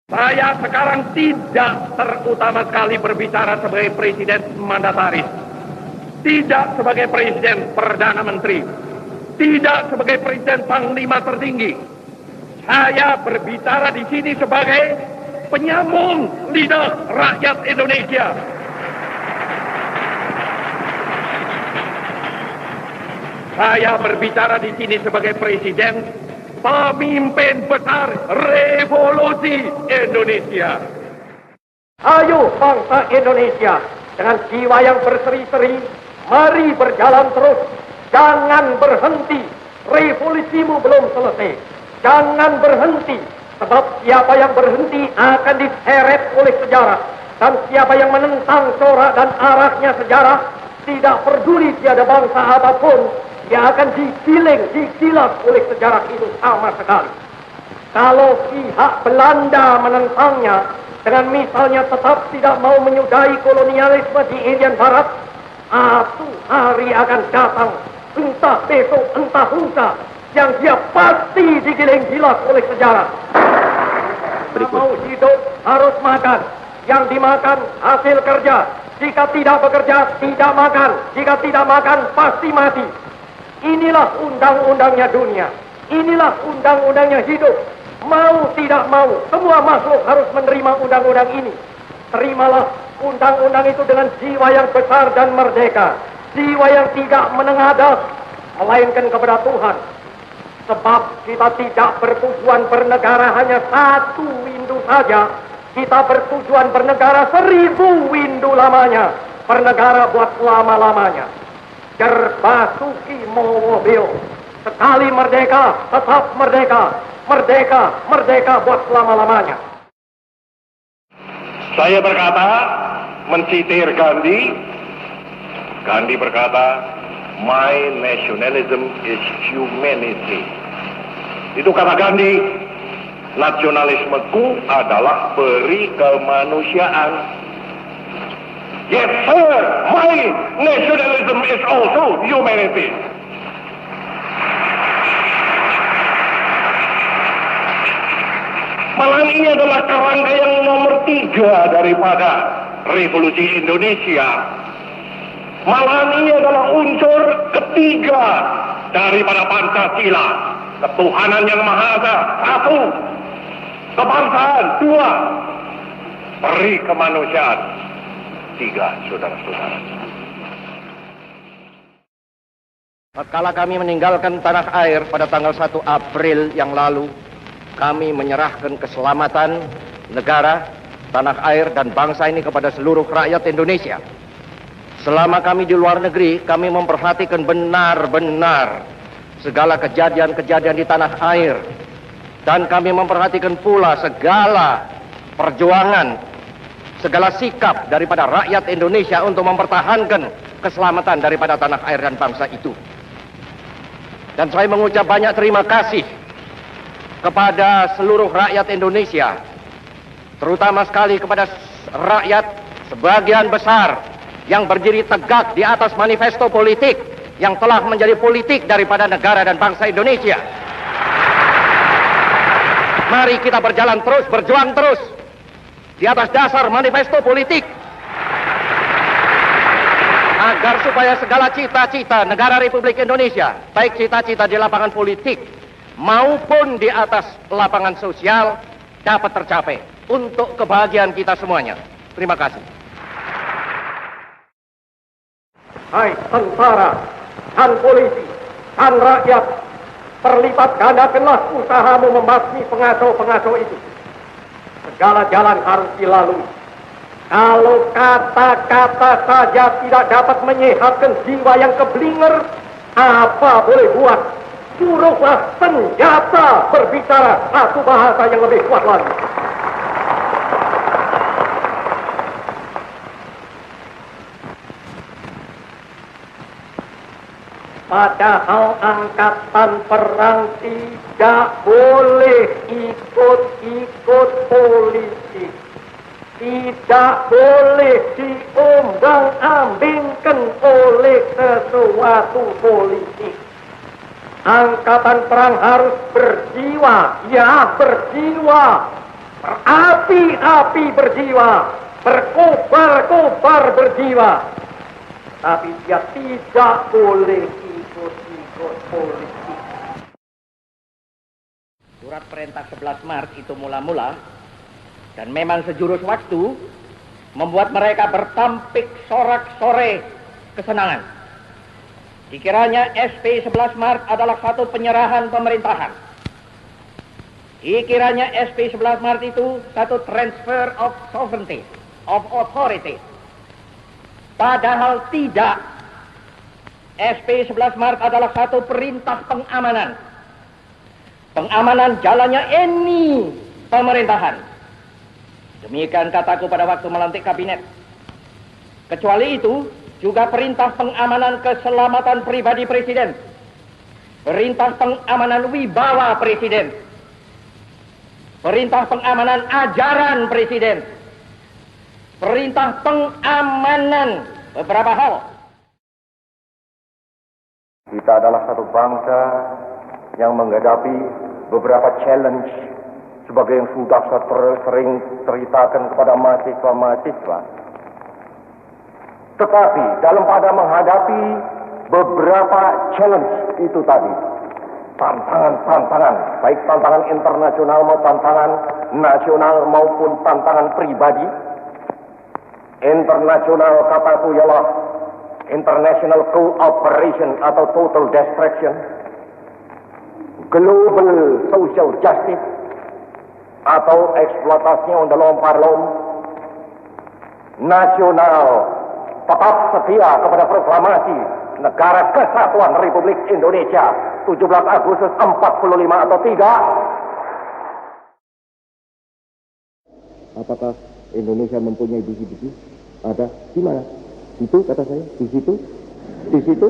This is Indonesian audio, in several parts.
Saya sekarang tidak terutama sekali berbicara sebagai presiden mandataris, tidak sebagai presiden perdana menteri, tidak sebagai presiden panglima tertinggi. Saya berbicara di sini sebagai penyambung lidah rakyat Indonesia. Saya berbicara di sini sebagai presiden pemimpin besar revolusi Indonesia. Ayo bangsa Indonesia, dengan jiwa yang berseri-seri, mari berjalan terus. Jangan berhenti, revolusimu belum selesai. Jangan berhenti, sebab siapa yang berhenti akan diseret oleh sejarah. Dan siapa yang menentang corak dan arahnya sejarah, tidak peduli tiada bangsa apapun, dia akan digiling, digilas oleh sejarah itu sama sekali. Kalau pihak Belanda menentangnya, dengan misalnya tetap tidak mau menyudahi kolonialisme di Irian Barat, satu hari akan datang, entah besok, entah lusa, yang dia pasti digiling gilas oleh sejarah. Berikut. Mau hidup harus makan, yang dimakan hasil kerja. Jika tidak bekerja, tidak makan. Jika tidak makan, pasti mati. Inilah undang-undangnya dunia. Inilah undang-undangnya hidup. Mau tidak mau, semua makhluk harus menerima undang-undang ini. Terimalah undang-undang itu dengan jiwa yang besar dan merdeka. Jiwa yang tidak menengadah, melainkan kepada Tuhan. Sebab kita tidak bertujuan bernegara hanya satu windu saja. Kita bertujuan bernegara 1000 windu lamanya. Bernegara buat lama-lamanya. Basuki Mowobeo. Sekali merdeka, tetap merdeka. Merdeka, merdeka buat selama-lamanya. Saya berkata, mensitir Gandhi. Gandhi berkata, my nationalism is humanity. Itu kata Gandhi. Nasionalismeku adalah peri kemanusiaan. Yes, sir, my nationalism is also humanity. Malahan ini adalah kerangka yang nomor 3 daripada revolusi Indonesia. Malahan ini adalah unsur ketiga daripada Pancasila. Ketuhanan yang Maha Esa, 1. Kebangsaan, 2. Peri kemanusiaan, 3, saudara-saudara. Tatkala kami meninggalkan tanah air pada tanggal 1 April yang lalu, kami menyerahkan keselamatan negara, tanah air, dan bangsa ini kepada seluruh rakyat Indonesia. Selama kami di luar negeri, kami memperhatikan benar-benar segala kejadian-kejadian di tanah air. Dan kami memperhatikan pula segala perjuangan, segala sikap daripada rakyat Indonesia untuk mempertahankan keselamatan daripada tanah air dan bangsa itu. Dan saya mengucap banyak terima kasih kepada seluruh rakyat Indonesia, terutama sekali kepada rakyat sebagian besar yang berdiri tegak di atas manifesto politik yang telah menjadi politik daripada negara dan bangsa Indonesia. Mari kita berjalan terus, berjuang terus di atas dasar manifesto politik, agar supaya segala cita-cita negara Republik Indonesia, baik cita-cita di lapangan politik maupun di atas lapangan sosial, dapat tercapai untuk kebahagiaan kita semuanya. Terima kasih. Hai tentara, dan polisi, dan rakyat, terlibat gandakanlah usahamu membasmi pengacau-pengacau itu. Segala jalan harus dilalui. Kalau kata-kata saja tidak dapat menyehatkan jiwa yang keblinger, apa boleh buat? Suruhlah senjata berbicara satu bahasa yang lebih kuat lagi. Padahal angkatan perang tidak boleh ikut-ikut politik. Tidak boleh diombang-ambingkan oleh sesuatu politik. Angkatan perang harus berjiwa, ya berjiwa. berapi-api berjiwa, berkobar-kobar berjiwa. Tapi dia tidak boleh ikut-ikut politik. Surat perintah 11 Maret itu mula-mula, dan memang sejurus waktu, membuat mereka bertampik sorak-sore kesenangan. Dikiranya SP 11 Maret adalah satu penyerahan pemerintahan. Dikiranya SP 11 Maret itu satu transfer of sovereignty, of authority. Padahal tidak. SP 11 Maret adalah satu perintah pengamanan. Pengamanan jalannya ini pemerintahan. Demikian kataku pada waktu melantik kabinet. Kecuali itu, juga perintah pengamanan keselamatan pribadi presiden. Perintah pengamanan wibawa presiden. Perintah pengamanan ajaran presiden. Perintah pengamanan beberapa hal. Kita adalah satu bangsa yang menghadapi beberapa challenge sebagai yang sudah saya sering ceritakan kepada mahasiswa-mahasiswa. Tetapi dalam pada menghadapi beberapa challenge itu tadi, tantangan-tantangan, baik tantangan internasional maupun tantangan nasional maupun tantangan pribadi. Internasional kataku ialah international cooperation atau total destruction, global social justice atau eksploitasi yang lom-parlom, nasional tetap setia kepada proklamasi Negara Kesatuan Republik Indonesia 17 Agustus 45 atau tidak. Apakah Indonesia mempunyai visi-visi? Ada. Di mana? Itu kata saya. Di situ. Di situ.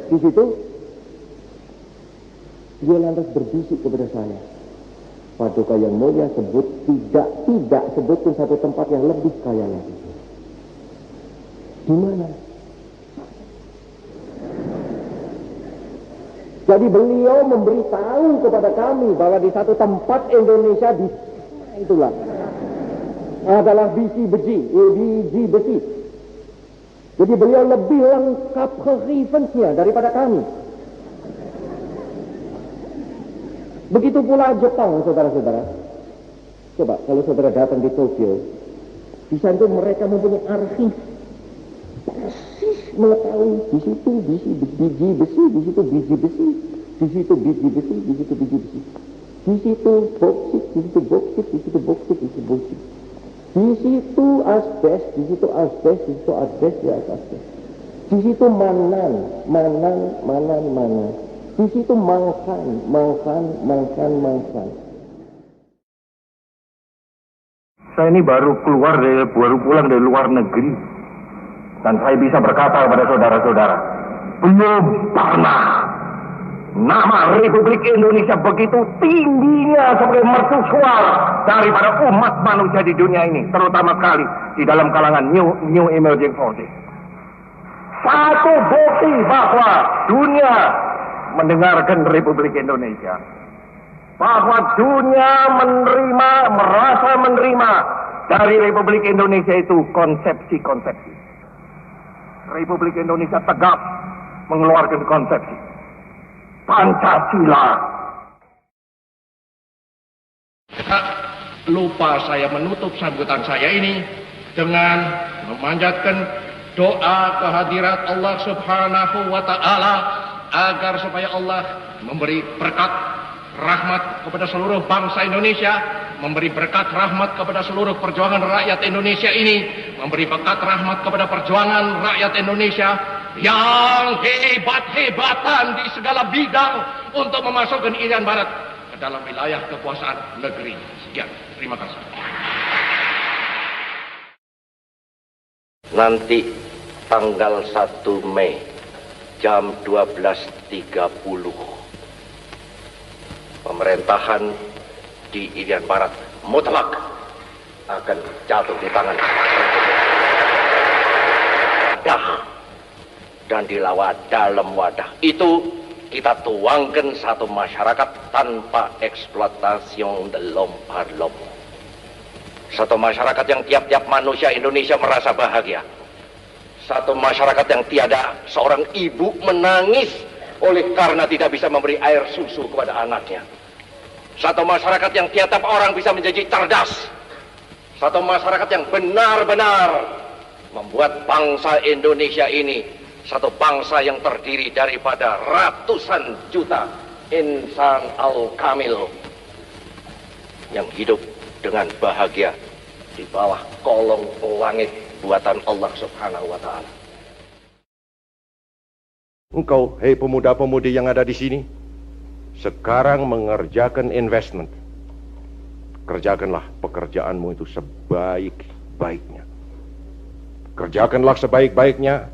Di situ. Dia lantas berbisik kepada saya. Paduka yang mulia sebut tidak sebutkan satu tempat yang lebih kaya lagi. Di mana? Jadi beliau memberitahu kepada kami bahwa di satu tempat Indonesia di sana itulah adalah biji besi. Jadi beliau lebih lengkap referensinya daripada kami. Begitu pula Jepang, saudara-saudara. Coba kalau saudara datang di Tokyo, di sana mereka mempunyai arsip persis mengetahui di situ biji besi, di situ biji besi, di situ biji besi, di situ biji besi, di situ boksit, di situ boksit, di situ boksit, di situ boksit. Di situ asbes, di situ asbes, di situ asbes, di atas asbes. Di situ manan. Di situ mangkan. Saya ini baru pulang dari luar negeri, dan saya bisa berkata kepada saudara-saudara, belum pernah nama Republik Indonesia begitu tingginya sebagai mercusuar daripada umat manusia di dunia ini, terutama sekali di dalam kalangan new emerging forces. Satu bukti bahwa dunia mendengarkan Republik Indonesia, bahwa dunia merasa menerima dari Republik Indonesia itu konsepsi-konsepsi. Republik Indonesia tegak mengeluarkan konsepsi Pancasila. Lupa saya menutup sambutan saya ini dengan memanjatkan doa kehadirat Allah Subhanahu wa Ta'ala agar supaya Allah memberi berkat rahmat kepada seluruh bangsa Indonesia, memberi berkat rahmat kepada seluruh perjuangan rakyat Indonesia ini, memberi berkat rahmat kepada perjuangan rakyat Indonesia yang hebat-hebatan di segala bidang untuk memasukkan Irian Barat ke dalam wilayah kekuasaan negeri. Sekian, terima kasih. Nanti tanggal 1 Mei jam 12.30 pemerintahan di Irian Barat mutlak akan jatuh di tangan dan dilawat dalam wadah itu kita tuangkan satu masyarakat tanpa eksploitasi delom parlom. Satu masyarakat yang tiap-tiap manusia Indonesia merasa bahagia. Satu masyarakat yang tiada seorang ibu menangis oleh karena tidak bisa memberi air susu kepada anaknya. Satu masyarakat yang tiap-tiap orang bisa menjadi cerdas. Satu masyarakat yang benar-benar membuat bangsa Indonesia ini satu bangsa yang terdiri daripada ratusan juta insan al-kamil yang hidup dengan bahagia di bawah kolong langit buatan Allah Subhanahu wa Ta'ala. Engkau, hei pemuda-pemudi yang ada di sini, sekarang mengerjakan investment. Kerjakanlah pekerjaanmu itu sebaik-baiknya. Kerjakanlah sebaik-baiknya,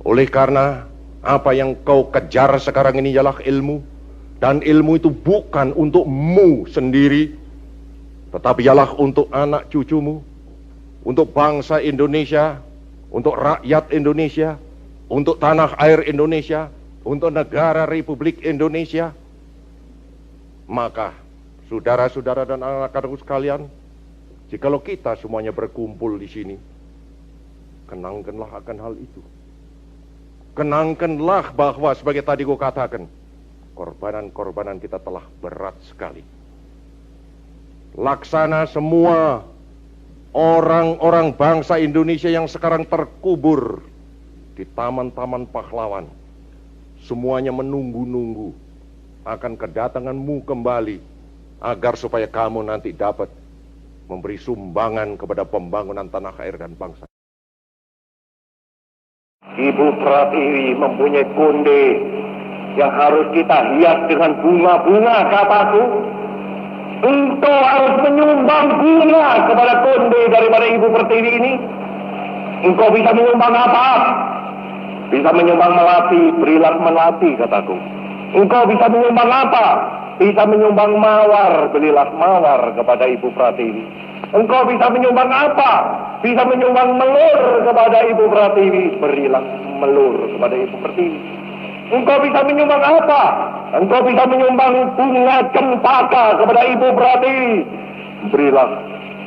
oleh karena apa yang kau kejar sekarang ini ialah ilmu. Dan ilmu itu bukan untukmu sendiri, tetapi ialah untuk anak cucumu, untuk bangsa Indonesia, untuk rakyat Indonesia, untuk tanah air Indonesia, untuk negara Republik Indonesia. Maka, saudara-saudara dan anak-anakku sekalian, jikalau kita semuanya berkumpul di sini, kenangkanlah akan hal itu. Kenangkanlah bahwa sebagai tadi gue katakan, korbanan-korbanan kita telah berat sekali. Laksana semua orang-orang bangsa Indonesia yang sekarang terkubur di taman-taman pahlawan, semuanya menunggu-nunggu akan kedatanganmu kembali, agar supaya kamu nanti dapat memberi sumbangan kepada pembangunan tanah air dan bangsa. Ibu Pratiwi mempunyai konde yang harus kita hias dengan bunga-bunga, kataku. Engkau harus menyumbang bunga kepada konde daripada Ibu Pertiwi ini. Engkau bisa menyumbang apa? Bisa menyumbang melati, berilah melati, kataku. Engkau bisa menyumbang apa? Bisa menyumbang mawar, belilah mawar kepada Ibu Pratiwi. Engkau bisa menyumbang apa? Bisa menyumbang melur kepada Ibu Pratiwi, berilah melur kepada Ibu Pertiwi. Engkau bisa menyumbang apa? Engkau bisa menyumbang bunga cempaka kepada Ibu Pratiwi, berilah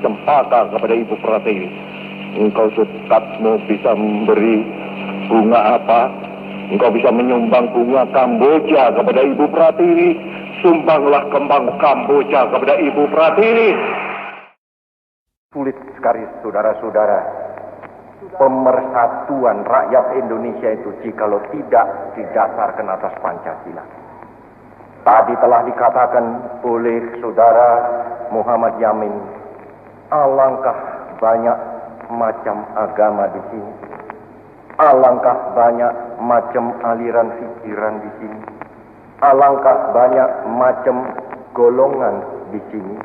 cempaka kepada Ibu Pratiwi. Engkau sukatmu bisa memberi bunga apa? Engkau bisa menyumbang bunga Kamboja kepada Ibu Pratiwi, sumbanglah kembang Kamboja kepada Ibu Pratiwi. Sulit sekali, saudara-saudara, pemersatuan rakyat Indonesia itu jikalau tidak didasarkan atas Pancasila. Tadi telah dikatakan oleh saudara Muhammad Yamin, alangkah banyak macam agama di sini, alangkah banyak macam aliran pikiran di sini, alangkah banyak macam golongan di sini,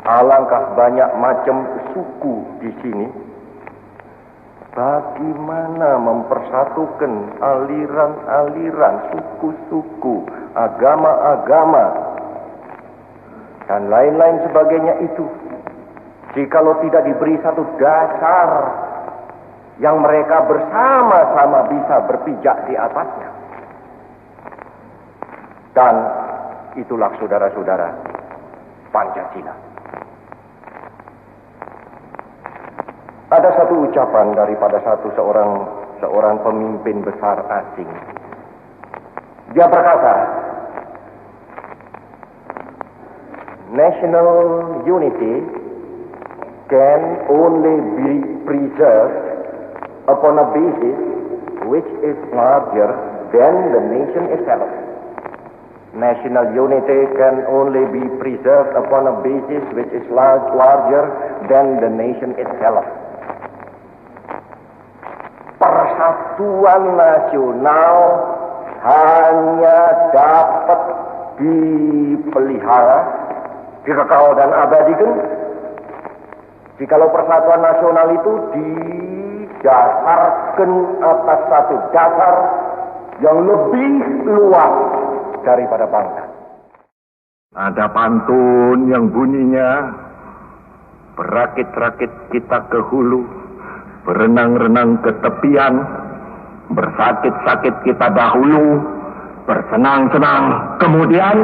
alangkah banyak macam suku di sini. Bagaimana mempersatukan aliran-aliran, suku-suku, agama-agama, dan lain-lain sebagainya itu, jikalau tidak diberi satu dasar yang mereka bersama-sama bisa berpijak di atasnya. Dan itulah, saudara-saudara, Pancasila. Ada satu ucapan daripada seorang pemimpin besar asing. Dia berkata, national unity can only be preserved upon a basis which is larger than the nation itself. National unity can only be preserved upon a basis which is larger than the nation itself. Persatuan nasional hanya dapat dipelihara, dikekal dan abadikan jikalau persatuan nasional itu didasarkan atas satu dasar yang lebih luas daripada bangsa. Ada pantun yang bunyinya, berakit-rakit kita ke hulu, berenang-renang ke tepian, bersakit-sakit kita dahulu, bersenang-senang kemudian.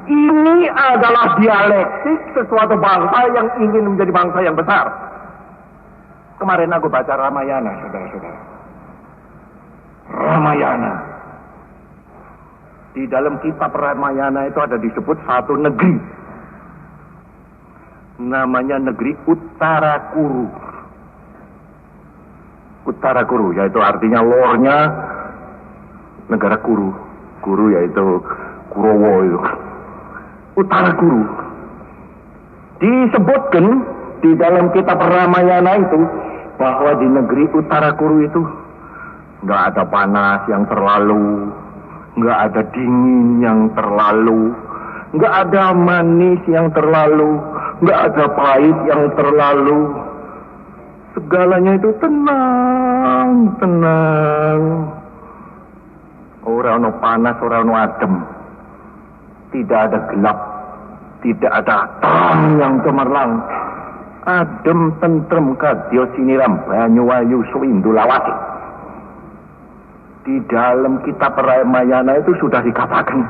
Ini adalah dialektik sesuatu bangsa yang ingin menjadi bangsa yang besar. Kemarin aku baca Ramayana, saudara-saudara. Ramayana. Di dalam kitab Ramayana itu ada disebut satu negeri. Namanya negeri Uttarakuru. Uttarakuru, yaitu artinya lornya negara Kuru. Kuru yaitu Kurowo itu. Uttarakuru. Disebutkan di dalam kitab Ramayana itu bahwa di negeri Uttarakuru itu nggak ada panas yang terlalu, nggak ada dingin yang terlalu, nggak ada manis yang terlalu, nggak ada pahit yang terlalu. Segalanya itu tenang, tenang. Ora ono panas, ora ono adem. Tidak ada gelap, tidak ada terang yang cemerlang. Adem tentrem kadya siniram banyu ayu suwindulawati. Di dalam kitab Ramayana itu sudah dikatakan,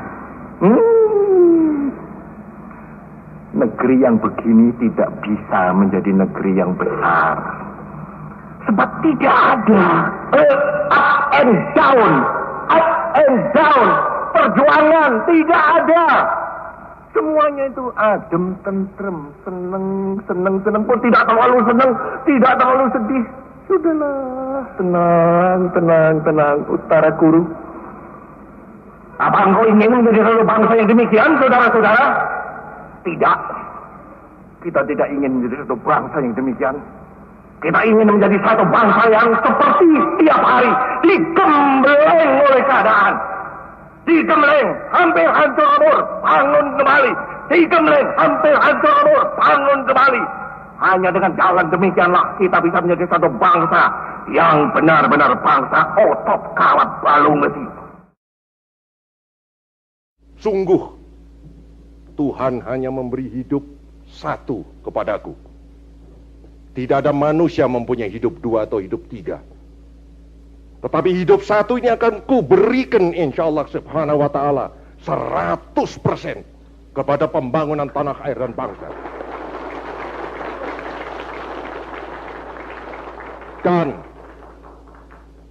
negeri yang begini tidak bisa menjadi negeri yang besar. Sebab tidak ada up and down, perjuangan tidak ada. Semuanya itu adem, tentrem, seneng pun tidak terlalu seneng, tidak terlalu sedih. Sudahlah, tenang, Uttarakuru. Apa engkau ingin menjadi satu bangsa yang demikian, saudara-saudara? Tidak. Kita tidak ingin menjadi satu bangsa yang demikian. Kita ingin menjadi satu bangsa yang seperti tiap hari digembleng oleh keadaan. Digembleng, hampir hancur lebur, bangun kembali. Digembleng, hampir hancur lebur, bangun kembali. Hanya dengan jalan demikianlah kita bisa menjadi satu bangsa yang benar-benar bangsa otot kawat balung besi. Sungguh, Tuhan hanya memberi hidup satu kepadaku. Tidak ada manusia mempunyai hidup dua atau hidup tiga. Tetapi hidup satu ini akan kuberikan insya Allah subhanahu wa ta'ala 100% kepada pembangunan tanah air dan bangsa.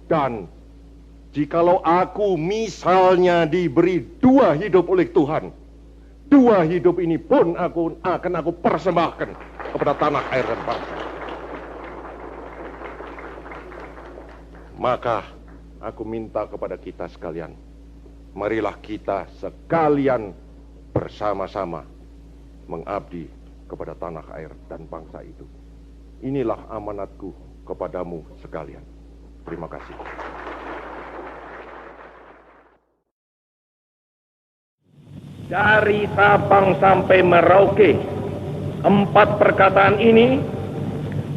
Dan jikalau aku misalnya diberi dua hidup oleh Tuhan, dua hidup ini pun akan aku persembahkan kepada tanah air dan bangsa. Maka aku minta kepada kita sekalian, marilah kita sekalian bersama-sama mengabdi kepada tanah air dan bangsa itu. Inilah amanatku kepadamu sekalian. Terima kasih. Dari Sabang sampai Merauke, 4 perkataan ini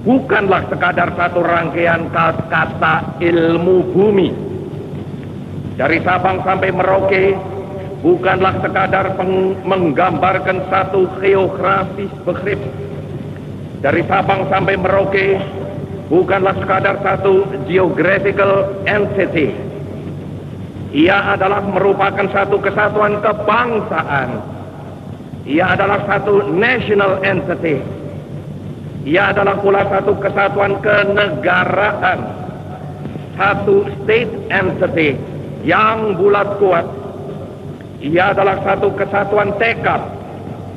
bukanlah sekadar satu rangkaian kata ilmu bumi. Dari Sabang sampai Merauke bukanlah sekadar menggambarkan satu geografis begrip. Dari Sabang sampai Merauke bukanlah sekadar satu geographical entity. Ia adalah merupakan satu kesatuan kebangsaan. Ia adalah satu national entity. Ia adalah pula satu kesatuan kenegaraan. Satu state entity yang bulat kuat. Ia adalah satu kesatuan tekad,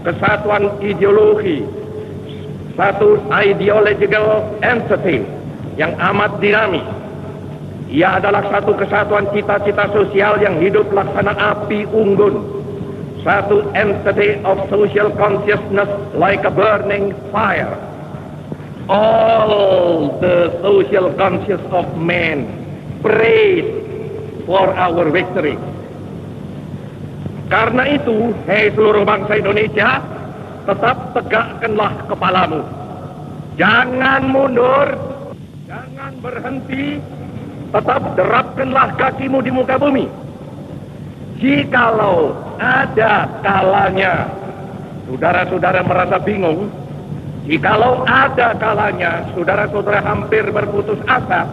kesatuan ideologi, satu ideological entity yang amat dinamis. Ia adalah satu kesatuan cita-cita sosial yang hidup laksana api unggun. Satu entity of social consciousness like a burning fire. All the social conscious of men praise for our victory. Karena itu, hei seluruh bangsa Indonesia, tetap tegakkanlah kepalamu. Jangan mundur, jangan berhenti, tetap derapkanlah kakimu di muka bumi. Jikalau ada kalanya saudara-saudara merasa bingung, jikalau ada kalanya saudara-saudara hampir berputus asa,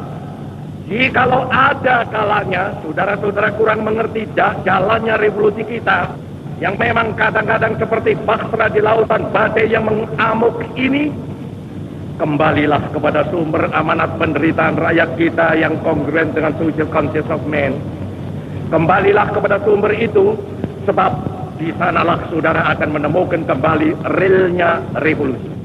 jikalau ada kalanya saudara-saudara kurang mengerti jalannya revolusi kita, yang memang kadang-kadang seperti bahtera di lautan badai yang mengamuk ini, kembalilah kepada sumber amanat penderitaan rakyat kita yang kongruen dengan social conscience of man. Kembalilah kepada sumber itu, sebab di sanalah saudara akan menemukan kembali realnya revolusi.